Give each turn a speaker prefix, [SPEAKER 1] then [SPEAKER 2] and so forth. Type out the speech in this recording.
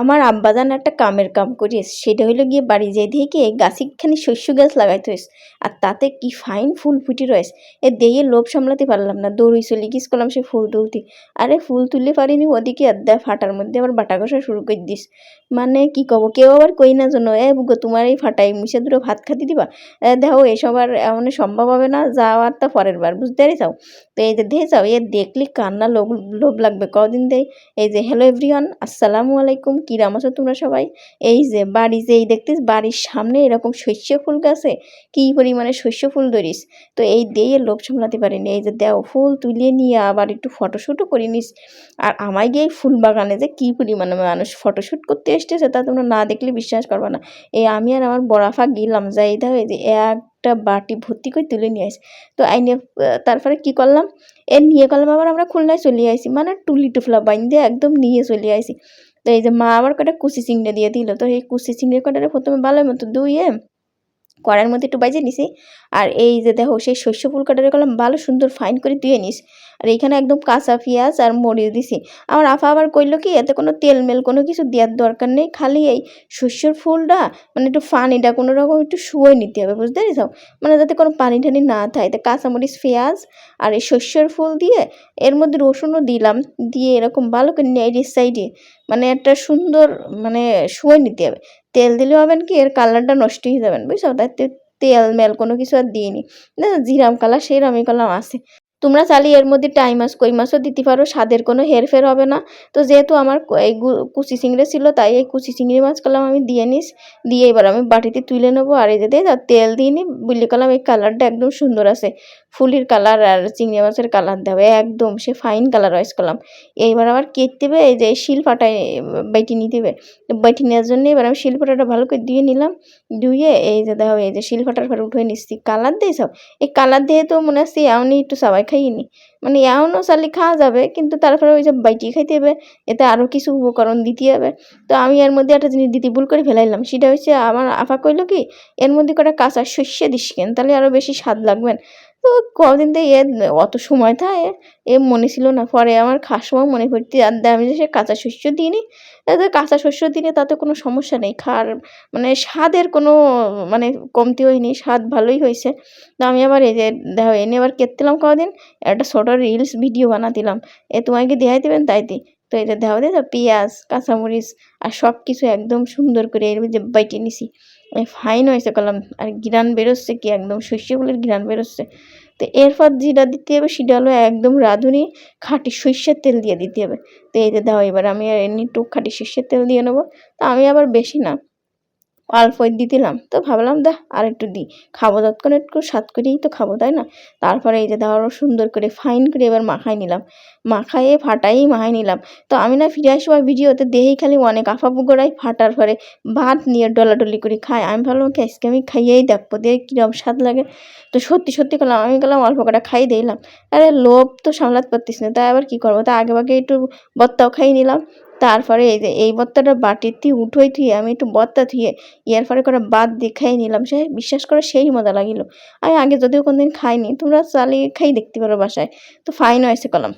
[SPEAKER 1] আমার আব্বাজান একটা কামের কাম করিস, সেটা হইলো গিয়ে বাড়ি যেয়ে দেখি গাছিখানি শস্য গাছ লাগাইতে হয়েছে, আর তাতে কি ফাইন ফুল ফুটি রয়েছে। দিয়ে লোভ সামলাতে পারলাম না, দৌড়ই চলে গিস করলাম সে ফুল তুলতে। আরে ফুল তুলতে পারিনি, ওদিকে আড্ডা ফাটার মধ্যে আবার বাটা কষা শুরু করে দিস। মানে কি কব, কেউ আবার কই না জন্য বুগো তোমার এই ফাটাই মুছে দুটো ভাত খাতি দিবা। দেখো এসব আর এমন সম্ভব হবে না, যাওয়ার তা পরের বার, বুঝতে পারি চাও। তো এই যে দেখে যাও, দেখলি কান্না লোভ লোভ লাগবে কদিন দেয়। এই যে হ্যালো এভরিওয়ান, আসসালামু আলাইকুম, কিরাম আছো তোমরা সবাই। এই যে বাড়ি যেই দেখতিস বাড়ির সামনে এরকম শস্য ফুল গাছে কি পরিমাণে শস্য ফুল ধরিস। তো এই দিয়ে লোভ সামলাতে পারিনি, এই যে দেও ফুল তুলিয়ে নিয়ে আবার একটু ফটোশ্যুটও করে নিস। আর আমায় গিয়ে ফুল বাগানে যে কি পরিমাণে মানুষ ফটোশ্যুট করতে এসতেছে তা তোমরা না দেখলে বিশ্বাস করবে না। এই আমি আর আমার বড়াফা গেলাম, যাই দেখো এই যে একটা বাটি ভর্তি করে তুলে নিয়ে আসি। তো আইনে তারপরে কি করলাম, নিয়ে করলাম আবার আমরা খুলনায় চলে আইসি, মানে টুলি টুফলা বাইন্দে একদম নিয়ে চলে আইসি। তো এই যে মা আবার কটা কুচি চিংড়ি দিয়ে দিল, তো এই কুচি চিংড়ি কটারে প্রথমে ভালো মতো ধুয়ে কড়াইয়ের মধ্যে একটু বাইজে নিছি। আর এই যে দেখো সেই শস্য ফুল কাটারে করলাম ভালো সুন্দর ফাইন করে ধুয়ে নিস। আর এইখানে একদম কাঁচা পেঁয়াজ আর মরিচ দিছি। আমার আফা আবার কইলো কি এতে কোনো তেল মেল কোনো কিছু দেওয়ার দরকার নেই, খালি এই শস্যর ফুলটা মানে একটু পানিটা কোনো রকম একটু শুয়োই নিতে হবে, বুঝতে পেরেছ, মানে যাতে কোনো পানি টানি না থাকে। তো কাঁচামরিচ পেঁয়াজ আর এই শস্যর ফুল দিয়ে এর মধ্যে রসুনও দিলাম, দিয়ে এরকম ভালো করে নেড়ে সাইডে মানে একটা সুন্দর মানে শুয়োই নিতে হবে। তেল দিলে হবেন কি এর কালারটা নষ্ট হয়ে যাবেন, বুঝছো, তাই তেল মেল কোনো কিছু আর দিইনি। না জিরাম কালার সেইরকমই কালার আছে। তোমরা চাইলে এর মধ্যে টাই মাছ কই মাছও দিতে পারো, স্বাদের কোনো হেরফের হবে না। তো যেহেতু আমার এই কুচি চিংড়ি ছিল, তাই এই কুচি চিংড়ি মাছ করলাম আমি দিয়ে নিস। দিয়ে এবার আমি বাটিতে তুলে নেবো। আর এই যে তেল দিয়ে নি বুঝলি করলাম এই কালারটা একদম সুন্দর আছে, ফুলির কালার আর চিংড়ি মাছের কালার দেবে একদম সে ফাইন কালার ওয়াইজ করলাম। এইবার আবার কেটে দেবে, এই যে শিল পাটায় বাইটি নিতে হবে। বাইটি নেওয়ার জন্য এবার আমি শিল পাটাটা ভালো করে দিয়ে নিলাম। ধুয়ে এই যে দেখো এই যে শিল পাটার পরে উঠে নিচ্ছি, কালার দিয়ে সব এই কালার দিয়ে তো মনে হচ্ছে এমনই একটু সবাই খাইনি, মানে এমনও চালি খাওয়া যাবে, কিন্তু তারপরে ওই যে বাইটি খাইতে হবে, এতে আরও কিছু উপকরণ দিতে হবে। তো আমি এর মধ্যে একটা জিনিস দিতে ভুল করে ফেলাইলাম, সেটা হচ্ছে আমার আফা কইলো কি এর মধ্যে কটা কাঁচা সর্ষে দিস কেন, তাহলে আরও বেশি স্বাদ লাগবেন। তো কদিন থেকে অত সময় থাকে মনে ছিল না, পরে আমার খাওয়ার সময় মনে পড়তে আর আমি যে সে কাঁচা শস্য দিইনি। কাঁচা শস্য দিলে তাতে কোনো সমস্যা নেই, খাওয়ার মানে স্বাদের কোনো মানে কমতি হয়নি, স্বাদ ভালোই হয়েছে। তো আমি আবার এই যে দেখো এনে আবার কেটলাম কদিন একটা ছোটো রিলস ভিডিও বানাতিলাম, তোমাকে দেখাই দেবেন তাইতে। তো এটা দেখো দেখো পেঁয়াজ কাঁচামরিচ আর সব কিছু একদম সুন্দর করে এর মধ্যে বাইটে নিছি, ফাইন হয়েছে কলাম। আর ঘ্রাণ বেরোচ্ছে কি একদম শস্যগুলোর ঘ্রাণ বেরোচ্ছে। তো এরপর যেটা দিতে হবে সেটা হলো একদম রাঁধুনি খাঁটি সর্ষের তেল দিয়ে দিতে হবে। তো এই যে দাও এবার আমি আর এমনি একটু খাঁটি সর্ষের তেল দিয়ে নেবো। তো আমি আবার বেশি না অল্পই দিলাম, তো ভাবলাম আর একটু দিই, খাবো যতক্ষণ একটু স্বাদ করেই তো খাবো, তাই না। তারপরে এই যে আরও সুন্দর করে ফাইন করে এবার মাখাই নিলাম, মাখাইয়ে ফাটাই মাখাই নিলাম। তো আমি না ফিরে আসবো ভিডিওতে দেখেই খালি অনেক আফা বুগোরাই ফাটার পরে ভাত নিয়ে ডলাডলি করে খায়। আমি ভাবলাম কি আজকে আমি খাইয়েই দেখবো দেখি কীরকম স্বাদ লাগে। তো সত্যি সত্যি করলাম, আমি গেলাম অল্প কটা খাই দিলাম। আরে লোভ তো সামলাতে পারতিস না, তাই আবার কী করবো, তা আগে ভাগে একটু বত্তাও খাই নিলাম। তারপরে এই যে এই বত্তাটা বাটিতে উঠোই থুয়ে আমি একটু বত্তা থুয়ে ইয়ার পরে করে বাদ দিয়ে খাই নিলাম, সে বিশ্বাস করে সেই মজা লাগিল। আমি আগে যদিও কোনদিন খাইনি, তোমরা চালিয়ে খাই দেখতে পারো বাসায়। তো ফাইন হয়েছে কলাম।